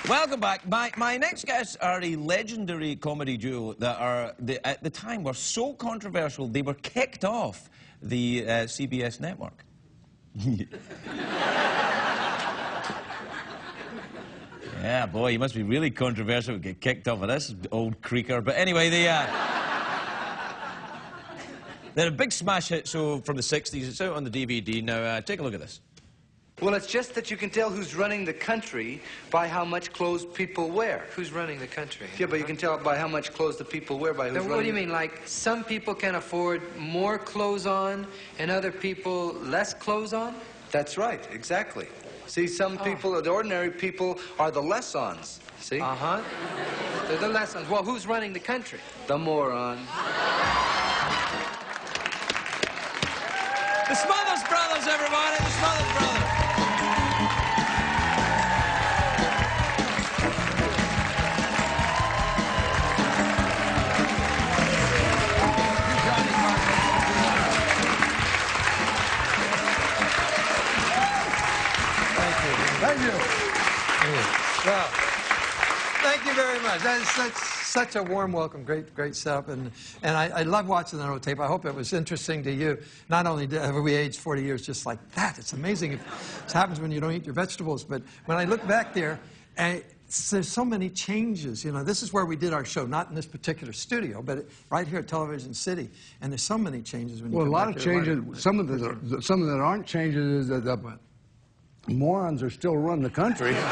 Welcome back. My next guests are a legendary comedy duo that are, at the time, were so controversial they were kicked off the CBS network. Yeah, boy, you must be really controversial to get kicked off of this old creaker. But anyway, they're a big smash hit show from the 60s. It's out on the DVD. Now, take a look at this. Well, it's just that you can tell who's running the country by how much clothes people wear. Who's running the country? Yeah, but you can tell by how much clothes the people wear by who's running. What do you mean? Like, some people can afford more clothes on and other people less clothes on? That's right, exactly. See, some people, the ordinary people, are the less-ons. See? Uh-huh. They're the less-ons. Well, who's running the country? The morons. The Smothers Brothers, everybody! The Smothers Brothers! Thank you. Well, thank you very much. That's such a warm welcome. Great stuff. And I love watching the old tape. I hope it was interesting to you. Not only have we aged 40 years just like that, it's amazing if this happens when you don't eat your vegetables. But when I look back there, there's so many changes. You know, this is where we did our show, not in this particular studio, but right here at Television City. And there's so many changes when you come Well, a lot back of here. changes. Some of that aren't changes is that the morons are still running the country. That's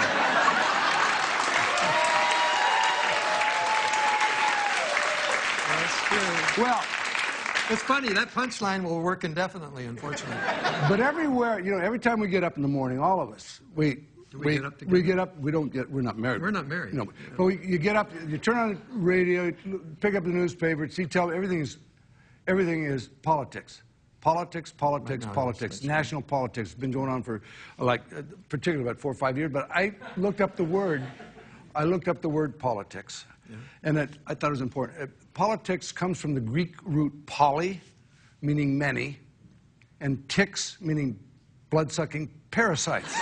true. Well, it's funny, that punchline will work indefinitely, unfortunately. But everywhere, you know, every time we get up in the morning, all of us, we get up together? we're not married. We're not married. No, but you get up, you turn on the radio, pick up the newspaper, see, everything is politics. Politics. National politics. It's been going on for, particularly about 4 or 5 years. But I looked up the word politics. Yeah. And I thought it was important. Politics comes from the Greek root poly, meaning many, and ticks, meaning blood-sucking parasites.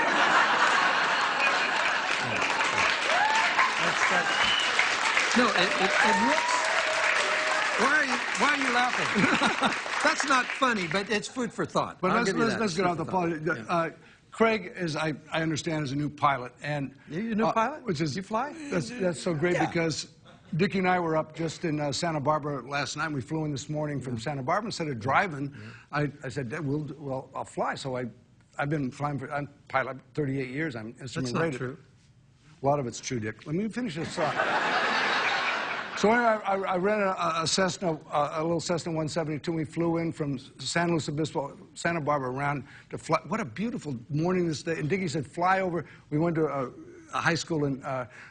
No, it looks... Why are you laughing? That's not funny, but it's food for thought. But let's get off the politics. Yeah. Craig is, I understand, is a new pilot, and you're a new pilot. Which is you fly? That's so great because Dickie and I were up just in Santa Barbara last night. We flew in this morning from Santa Barbara. Instead of driving, I said, well, I'll fly. So I've been flying I'm pilot 38 years. I'm instrument rated. That's not true. A lot of it's true, Dick. Let me finish this thought. So anyway, I rented a Cessna, a little Cessna 172. We flew in from San Luis Obispo, Santa Barbara, around to fly. What a beautiful morning this day. And Dickie said, fly over. We went to a high school in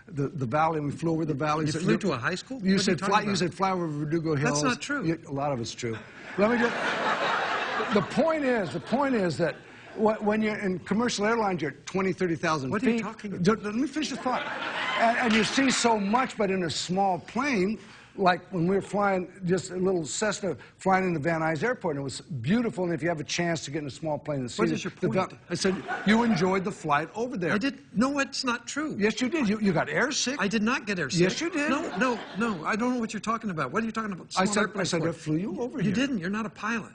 the valley, and we flew over the valley. You flew to a high school? You said fly over Verdugo Hills. That's not true. A lot of it's true. Let me just... The point is that when you're in commercial airlines, you're at 20, 30,000 feet. What are you talking about? Let me finish the thought. And you see so much, but in a small plane, like when we were flying, just a little Cessna flying into Van Nuys Airport, and it was beautiful, and if you have a chance to get in a small plane and see what is your point? I said, you enjoyed the flight over there. I did. No, it's not true. Yes, you did. You got airsick. I did not get airsick. Yes, you did. No, I don't know what you're talking about. What are you talking about? I said I flew you over here. You didn't. You're not a pilot.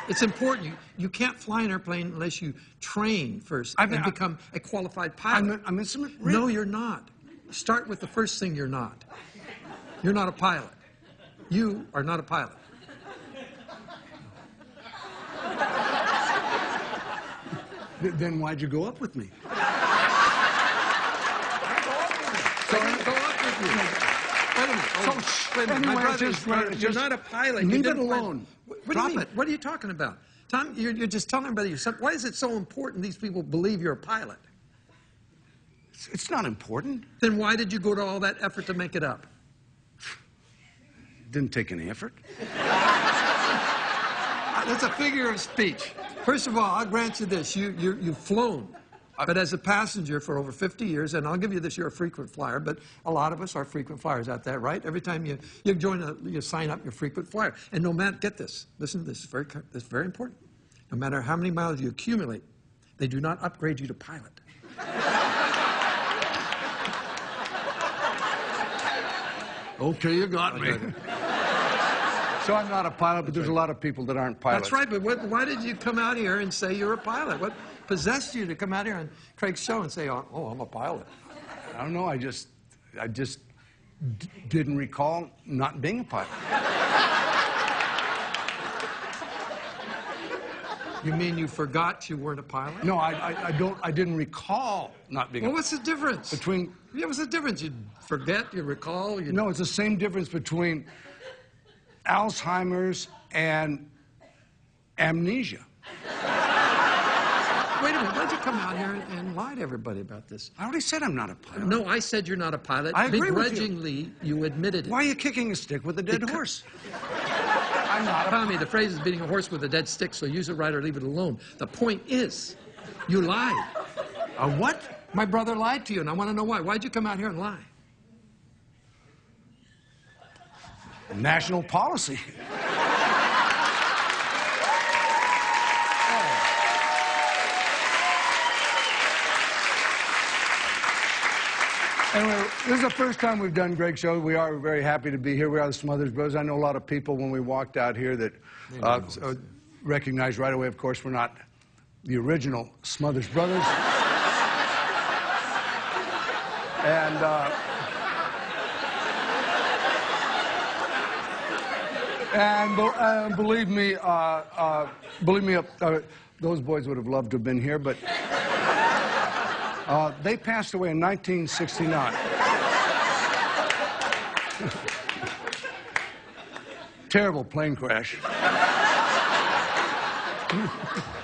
It's important. You can't fly an airplane unless you train first and become a qualified pilot. I'm instrument. No, you're not. Start with the first thing you're not. You're not a pilot. You are not a pilot. Then why'd you go up with me? So I didn't go up with you. Wait a minute. My brother, you're not a pilot. Leave it alone. What do you mean? What are you talking about? Tom, you're just telling everybody yourself. Why is it so important these people believe you're a pilot? It's not important. Then why did you go to all that effort to make it up? Didn't take any effort. That's a figure of speech. First of all, I'll grant you this. You've flown, but as a passenger for over 50 years, and I'll give you this, you're a frequent flyer, but a lot of us are frequent flyers out there, right? Every time you you sign up, you're a frequent flyer. And no matter, get this, listen to this, this is very important. No matter how many miles you accumulate, they do not upgrade you to pilot. Okay, you got me. So I'm not a pilot, but there's a lot of people that aren't pilots. That's right, but why did you come out here and say you're a pilot? What possessed you to come out here on Craig's show and say, oh, I'm a pilot? I don't know. I just didn't recall not being a pilot. You mean you forgot you weren't a pilot? No, I didn't recall not being a pilot. Well, what's the difference? Between... Yeah, what's the difference? You forget, you recall? No, it's the same difference between Alzheimer's and amnesia. Wait a minute, why'd you come out here and lie to everybody about this? I already said I'm not a pilot. No, I said you're not a pilot. I agree with you. Begrudgingly, you admitted it. Why are you kicking a stick with a dead horse? I'm not a... Tommy, the phrase is beating a horse with a dead stick, so use it right or leave it alone. The point is, you lied. A what? My brother lied to you, and I want to know why. Why'd you come out here and lie? National policy. Anyway, this is the first time we've done Greg's show. We are very happy to be here. We are the Smothers Brothers. I know a lot of people when we walked out here that recognized right away, of course, we're not the original Smothers Brothers. And believe me, those boys would have loved to have been here, but they passed away in 1969. Terrible plane crash.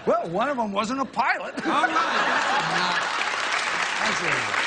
Well, one of them wasn't a pilot. All right. That's